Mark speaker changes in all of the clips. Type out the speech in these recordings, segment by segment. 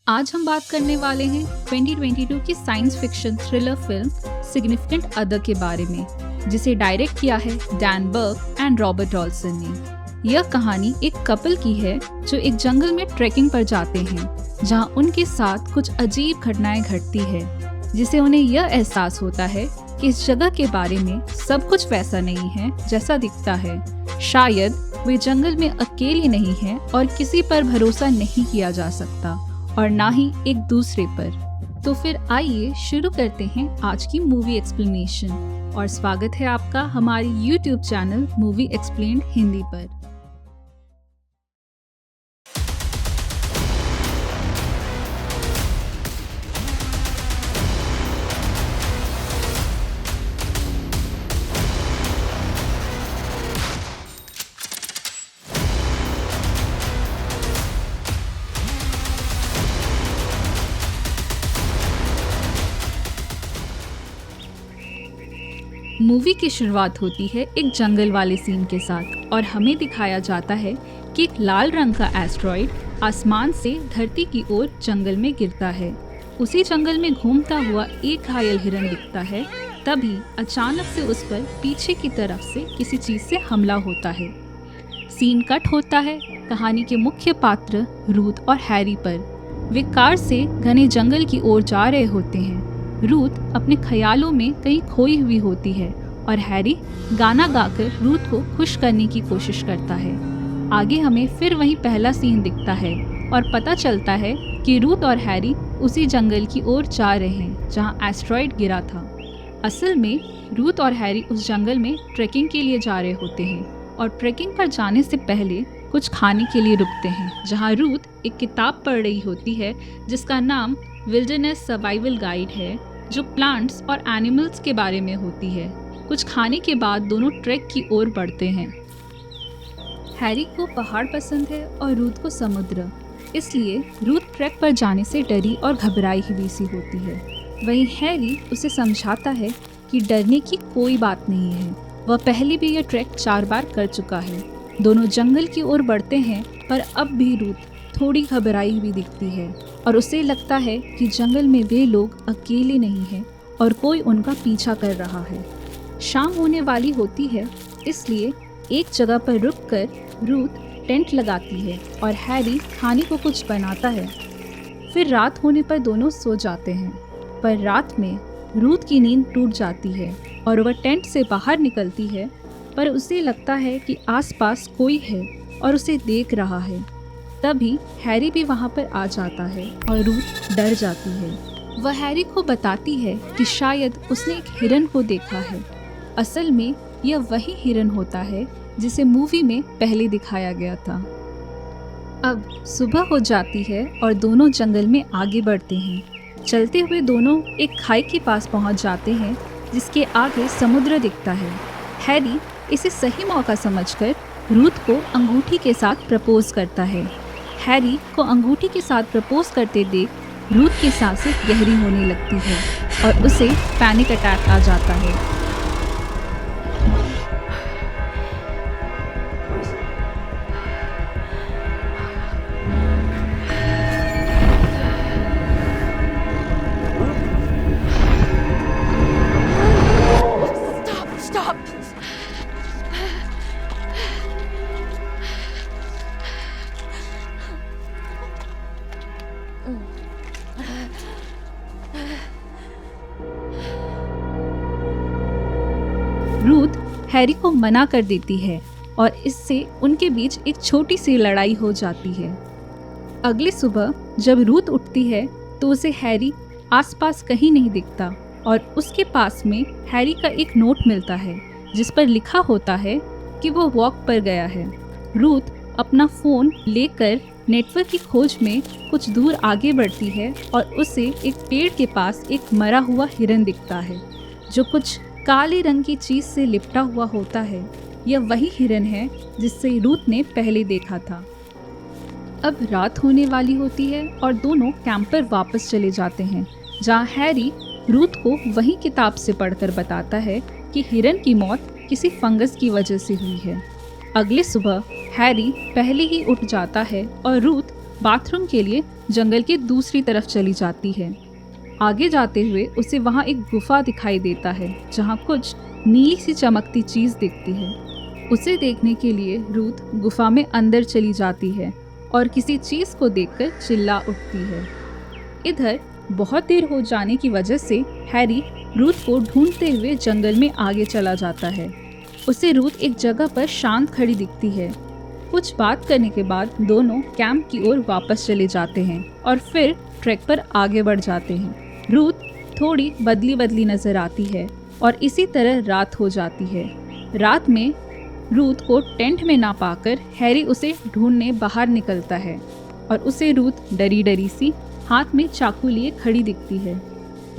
Speaker 1: आज हम बात करने वाले हैं 2022 की science fiction thriller film significant other के बारे में, जिसे डायरेक्ट किया है Dan Berg and Robert Olsen ने। यह कहानी एक कपल की है जो एक जंगल में ट्रैकिंग पर जाते हैं, जहां उनके साथ कुछ अजीब घटनाएं घटती है, जिसे उन्हें यह एहसास होता है कि इस जगह के बारे में सब कुछ वैसा नहीं है जैसा दिखता है। शायद वे जंगल में अकेले नहीं हैं और किसी पर भरोसा नहीं किया जा सकता, और ना ही एक दूसरे पर। तो फिर आइए शुरू करते हैं आज की मूवी एक्सप्लेनेशन, और स्वागत है आपका हमारे YouTube channel movie explained Hindi पर। मूवी की शुरुआत होती है एक जंगल वाले सीन के साथ, और हमें दिखाया जाता है कि एक लाल रंग का एस्ट्रॉइड आसमान से धरती की ओर जंगल में गिरता है। उसी जंगल में घूमता हुआ एक घायल हिरन दिखता है। तभी अचानक से उस पर पीछे की तरफ से किसी चीज से हमला होता है। सीन कट होता है कहानी के मुख्य पात्र रूथ और हैरी पर। वे कार से घने जंगल की ओर जा रहे होते हैं। रूथ अपने ख्यालों में कहीं खोई हुई होती है और हैरी गाना गाकर रूथ को खुश करने की कोशिश करता है। आगे हमें फिर वही पहला सीन दिखता है और पता चलता है कि रूथ और हैरी उसी जंगल की ओर जा रहे हैं जहां एस्ट्रॉइड गिरा था। असल में रूथ और हैरी उस जंगल में ट्रैकिंग के लिए जा रहे होते हैं, और ट्रैकिंग पर जाने से पहले कुछ खाने के लिए रुकते हैं, जहां रूथ एक किताब पढ़ रही होती है जिसका नाम विल्डरनेस सर्वाइवल गाइड है, जो प्लांट्स और एनिमल्स के बारे में होती है। कुछ खाने के बाद दोनों ट्रैक की ओर बढ़ते हैं। हैरी को पहाड़ पसंद है और रूथ को समुद्र, इसलिए रूथ ट्रैक पर जाने से डरी और घबराई हुई सी होती है। वहीं हैरी उसे समझाता है कि डरने की कोई बात नहीं है, वह पहले भी यह ट्रैक 4 बार कर चुका है। दोनों जंगल की ओर बढ़ते हैं, पर अब भी रूथ थोड़ी घबराई हुई दिखती है, और उसे लगता है कि जंगल में वे लोग अकेले नहीं हैं और कोई उनका पीछा कर रहा है। शाम होने वाली होती है, इसलिए एक जगह पर रुककर रूथ टेंट लगाती है और हैरी खाने को कुछ बनाता है। फिर रात होने पर दोनों सो जाते हैं, पर रात में रूथ की नींद टूट जाती है और वह टेंट से बाहर निकलती है, पर उसे लगता है कि आसपास कोई है और उसे देख रहा है। तभी हैरी भी वहाँ पर आ जाता है और रूथ डर जाती है। वह हैरी को बताती है कि शायद उसने एक हिरन को देखा है। असल में यह वही हिरन होता है जिसे मूवी में पहले दिखाया गया था। अब सुबह हो जाती है और दोनों जंगल में आगे बढ़ते हैं। चलते हुए दोनों एक खाई के पास पहुँच जाते हैं, जिसके आगे समुद्र दिखता है। हैरी इसे सही मौका समझकर रूथ को अंगूठी के साथ प्रपोज करता है। हैरी को अंगूठी के साथ प्रपोज करते देख रूथ की सांसें गहरी होने लगती है और उसे पैनिक अटैक आ जाता है। रूथ हैरी को मना कर देती है और इससे उनके बीच एक छोटी सी लड़ाई हो जाती है। अगली सुबह जब रूथ उठती है तो उसे हैरी आसपास कहीं नहीं दिखता, और उसके पास में हैरी का एक नोट मिलता है जिस पर लिखा होता है कि वो वॉक पर गया है। रूथ अपना फ़ोन लेकर नेटवर्क की खोज में कुछ दूर आगे बढ़ती है और उसे एक पेड़ के पास एक मरा हुआ हिरन दिखता है, जो कुछ काले रंग की चीज से लिपटा हुआ होता है। यह वही हिरन है जिससे रूथ ने पहले देखा था। अब रात होने वाली होती है और दोनों कैंप पर वापस चले जाते हैं, जहां हैरी रूथ को वही किताब से पढ़कर बताता है कि हिरन की मौत किसी फंगस की वजह से हुई है। अगली सुबह हैरी पहले ही उठ जाता है और रूथ बाथरूम के लिए जंगल के दूसरी तरफ चली जाती है। आगे जाते हुए उसे वहाँ एक गुफा दिखाई देता है जहाँ कुछ नीली सी चमकती चीज़ दिखती है। उसे देखने के लिए रूथ गुफा में अंदर चली जाती है और किसी चीज़ को देखकर चिल्ला उठती है। इधर बहुत देर हो जाने की वजह से हैरी रूथ को ढूंढते हुए जंगल में आगे चला जाता है। उसे रूथ एक जगह पर शांत खड़ी दिखती है। कुछ बात करने के बाद दोनों कैंप की ओर वापस चले जाते हैं और फिर ट्रैक पर आगे बढ़ जाते हैं। रूथ थोड़ी बदली बदली नजर आती है और इसी तरह रात हो जाती है। रात में रूथ को टेंट में ना पाकर हैरी उसे ढूंढने बाहर निकलता है और उसे रूथ डरी डरी सी हाथ में चाकू लिए खड़ी दिखती है।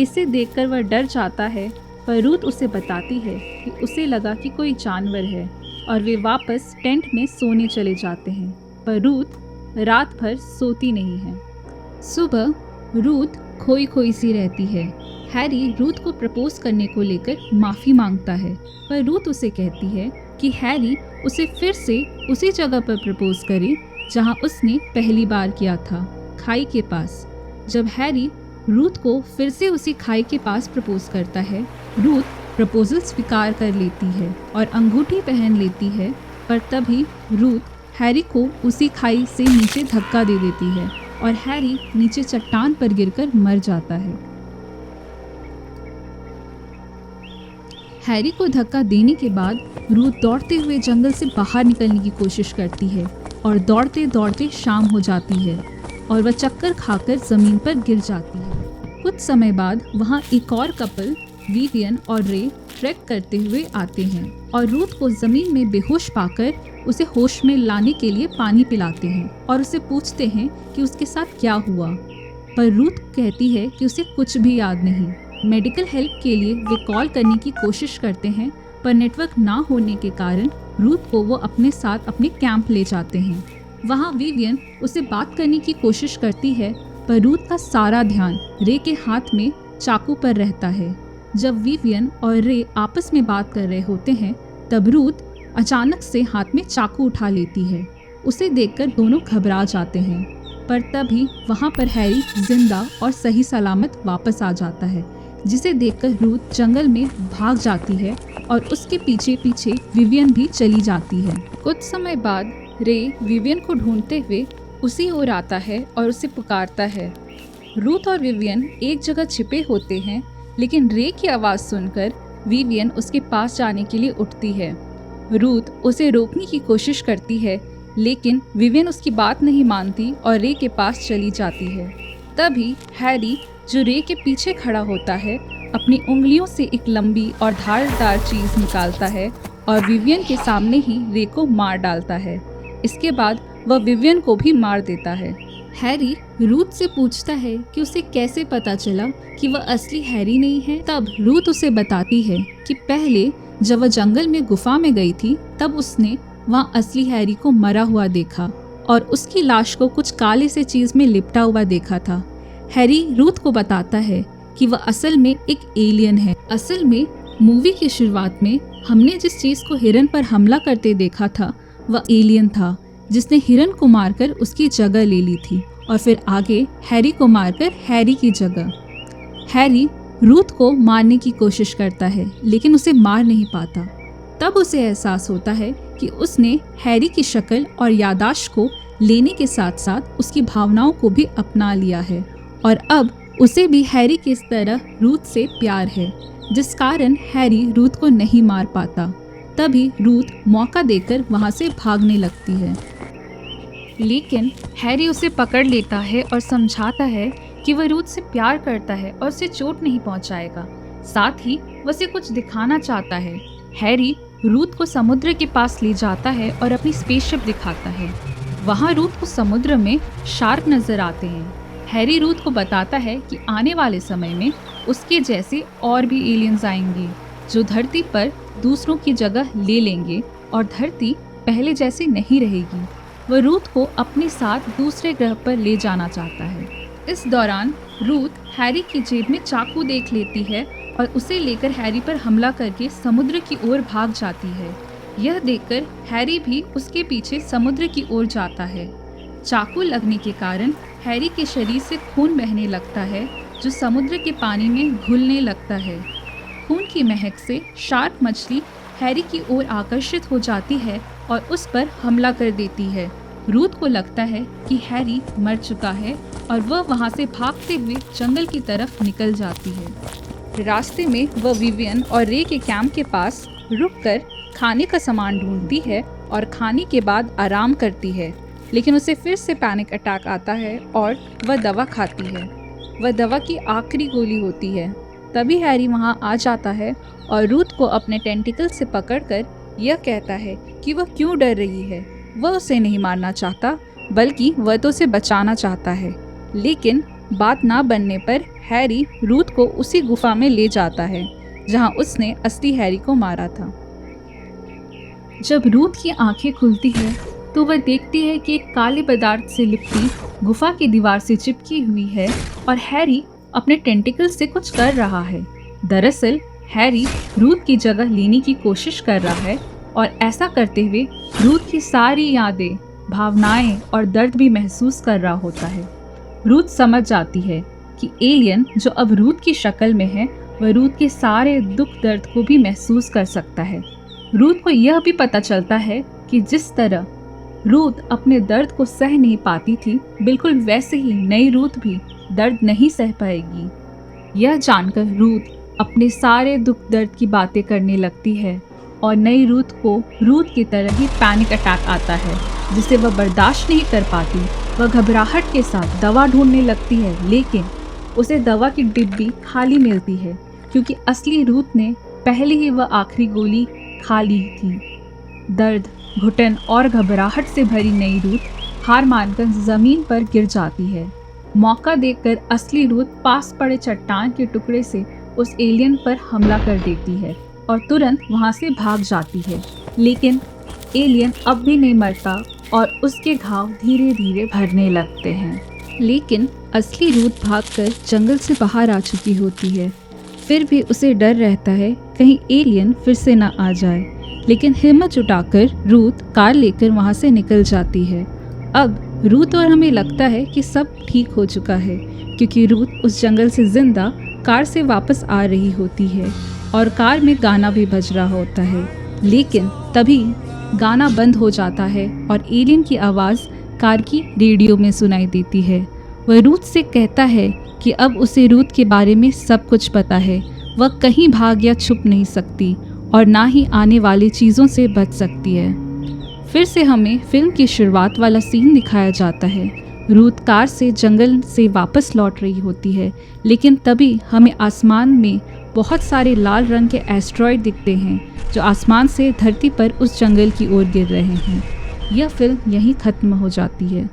Speaker 1: इसे देखकर वह डर जाता है, पर रूथ उसे बताती है कि उसे लगा कि कोई जानवर है और वे वापस टेंट में सोने चले जाते हैं। पर रूथ रात भर सोती नहीं है। सुबह रूथ खोई खोई सी रहती है। हैरी रूथ को प्रपोज करने को लेकर माफ़ी मांगता है, पर रूथ उसे कहती है कि हैरी उसे फिर से उसी जगह पर प्रपोज करे जहां उसने पहली बार किया था, खाई के पास। जब हैरी रूथ को फिर से उसी खाई के पास प्रपोज करता है, रूथ प्रपोजल स्वीकार कर लेती है और अंगूठी पहन लेती है, पर तभी रूथ हैरी को उसी खाई से नीचे धक्का दे देती है और हैरी नीचे चट्टान पर गिरकर मर जाता है। हैरी को धक्का देने के बाद रूथ दौड़ते हुए जंगल से बाहर निकलने की कोशिश करती है और दौड़ते दौड़ते शाम हो जाती है और वह चक्कर खाकर ज़मीन पर गिर जाती है। कुछ समय बाद वहाँ एक और कपल विवियन और रे ट्रैक करते हुए आते हैं और रूथ को ज़मीन में बेहोश पाकर उसे होश में लाने के लिए पानी पिलाते हैं और उसे पूछते हैं कि उसके साथ क्या हुआ। पर रूथ कहती है कि उसे कुछ भी याद नहीं। मेडिकल हेल्प के लिए वे कॉल करने की कोशिश करते हैं, पर नेटवर्क ना होने के कारण रूथ को वो अपने साथ अपने कैंप ले जाते हैं। वहाँ विवियन उसे बात करने की कोशिश करती है, पर रूथ का सारा ध्यान रे के हाथ में चाकू पर रहता है। जब विवियन और रे आपस में बात कर रहे होते हैं, तब रूथ अचानक से हाथ में चाकू उठा लेती है। उसे देखकर दोनों घबरा जाते हैं, पर तभी वहाँ पर हैरी जिंदा और सही सलामत वापस आ जाता है, जिसे देखकर रूथ जंगल में भाग जाती है और उसके पीछे पीछे विवियन भी चली जाती है। कुछ समय बाद रे विवियन को ढूंढते हुए उसी ओर आता है और उसे पुकारता है। रूथ और विवियन एक जगह छिपे होते हैं, लेकिन रे की आवाज़ सुनकर विवियन उसके पास जाने के लिए उठती है। रूथ उसे रोकने की कोशिश करती है, लेकिन विवियन उसकी बात नहीं मानती और रे के पास चली जाती है। तभी हैरी, जो रे के पीछे खड़ा होता है, अपनी उंगलियों से एक लंबी और धारदार चीज़ निकालता है और विवियन के सामने ही रे को मार डालता है। इसके बाद वह विवियन को भी मार देता है। हैरी रूथ से पूछता है कि उसे कैसे पता चला कि वह असली हैरी नहीं है। तब रूथ उसे बताती है कि पहले जब वह जंगल में गुफा में गई थी, तब उसने वहाँ असली हैरी को मरा हुआ देखा और उसकी लाश को कुछ काले से चीज़ में लिपटा हुआ देखा था। हैरी रूथ को बताता है कि वह असल में एक एलियन है। असल में मूवी की शुरुआत में हमने जिस चीज़ को हिरन पर हमला करते देखा था, वह एलियन था जिसने हिरन को मारकर उसकी जगह ले ली थी और फिर आगे हैरी को मारकर हैरी की जगह। हैरी रूथ को मारने की कोशिश करता है, लेकिन उसे मार नहीं पाता। तब उसे एहसास होता है कि उसने हैरी की शक्ल और याददाश्त को लेने के साथ साथ उसकी भावनाओं को भी अपना लिया है और अब उसे भी हैरी की तरह रूथ से प्यार है, जिस कारण हैरी रूथ को नहीं मार पाता। तभी रूथ मौका देकर वहाँ से भागने लगती है, लेकिन हैरी उसे पकड़ लेता है और समझाता है कि वह रूथ से प्यार करता है और उसे चोट नहीं पहुंचाएगा। साथ ही वह उसे कुछ दिखाना चाहता है। हैरी रूथ को समुद्र के पास ले जाता है और अपनी स्पेसशिप दिखाता है। वहाँ रूथ को समुद्र में शार्क नजर आते हैं। हैरी रूथ को बताता है कि आने वाले समय में उसके जैसे और भी एलियंस आएंगे, जो धरती पर दूसरों की जगह ले लेंगे और धरती पहले जैसी नहीं रहेगी। वह रूथ को अपने साथ दूसरे ग्रह पर ले जाना चाहता है। इस दौरान रूथ हैरी की जेब में चाकू देख लेती है और उसे लेकर हैरी पर हमला करके समुद्र की ओर भाग जाती है। यह देखकर हैरी भी उसके पीछे समुद्र की ओर जाता है। चाकू लगने के कारण हैरी के शरीर से खून बहने लगता है जो समुद्र के पानी में घुलने लगता है। खून की महक से शार्क मछली हैरी की ओर आकर्षित हो जाती है और उस पर हमला कर देती है। रूथ को लगता है कि हैरी मर चुका है और वह वहां से भागते हुए जंगल की तरफ निकल जाती है। रास्ते में वह विवियन और रे के कैंप के पास रुककर खाने का सामान ढूंढती है और खाने के बाद आराम करती है, लेकिन उसे फिर से पैनिक अटैक आता है और वह दवा खाती है। वह दवा की आखिरी गोली होती है। तभी हैरी वहां आ जाता है और रूथ को अपने टेंटिकल से पकड़कर यह कहता है कि वह क्यों डर रही है। वह उसे नहीं मारना चाहता, बल्कि वह तो उसे बचाना चाहता है। लेकिन बात ना बनने पर हैरी रूथ को उसी गुफा में ले जाता है जहां उसने असली हैरी को मारा था। जब रूथ की आंखें खुलती है तो वह देखती है कि एक काले पदार्थ से लिपटी गुफा की दीवार से चिपकी हुई है और हैरी अपने टेंटिकल से कुछ कर रहा है। दरअसल हैरी रूथ की जगह लेने की कोशिश कर रहा है और ऐसा करते हुए रूथ की सारी यादें, भावनाएं और दर्द भी महसूस कर रहा होता है। रूथ समझ जाती है कि एलियन जो अब रूथ की शक्ल में है वह रूथ के सारे दुख दर्द को भी महसूस कर सकता है। रूथ को यह भी पता चलता है कि जिस तरह रूथ अपने दर्द को सह नहीं पाती थी, बिल्कुल वैसे ही नई रूथ भी दर्द नहीं सह पाएगी। यह जानकर रूथ अपने सारे दुख दर्द की बातें करने लगती है और नई रूथ को रूथ की तरह ही पैनिक अटैक आता है जिसे वह बर्दाश्त नहीं कर पाती। वह घबराहट के साथ दवा ढूंढने लगती है, लेकिन उसे दवा की डिब्बी खाली मिलती है क्योंकि असली रूथ ने पहले ही वह आखिरी गोली खा ली थी। दर्द, घुटन और घबराहट से भरी नई रूथ हार मानकर जमीन पर गिर जाती है। मौका देखकर असली रूथ पास पड़े चट्टान के टुकड़े से उस एलियन पर हमला कर देती है और तुरंत वहां से भाग जाती है। लेकिन एलियन अब भी नहीं मरता और उसके घाव धीरे धीरे भरने लगते हैं। लेकिन असली रूथ भागकर जंगल से बाहर आ चुकी होती है। फिर भी उसे डर रहता है कहीं एलियन फिर से न आ जाए, लेकिन हिम्मत जुटाकर रूथ कार लेकर वहां से निकल जाती है। अब रूथ और हमें लगता है कि सब ठीक हो चुका है क्योंकि रूथ उस जंगल से जिंदा कार से वापस आ रही होती है और कार में गाना भी बज रहा होता है। लेकिन तभी गाना बंद हो जाता है और एलियन की आवाज़ कार की रेडियो में सुनाई देती है। वह रूथ से कहता है कि अब उसे रूथ के बारे में सब कुछ पता है। वह कहीं भाग या छुप नहीं सकती और ना ही आने वाली चीज़ों से बच सकती है। फिर से हमें फिल्म की शुरुआत वाला सीन दिखाया जाता है। रूथ कार से जंगल से वापस लौट रही होती है, लेकिन तभी हमें आसमान में बहुत सारे लाल रंग के एस्ट्रॉयड दिखते हैं जो आसमान से धरती पर उस जंगल की ओर गिर रहे हैं। यह फिल्म यहीं ख़त्म हो जाती है।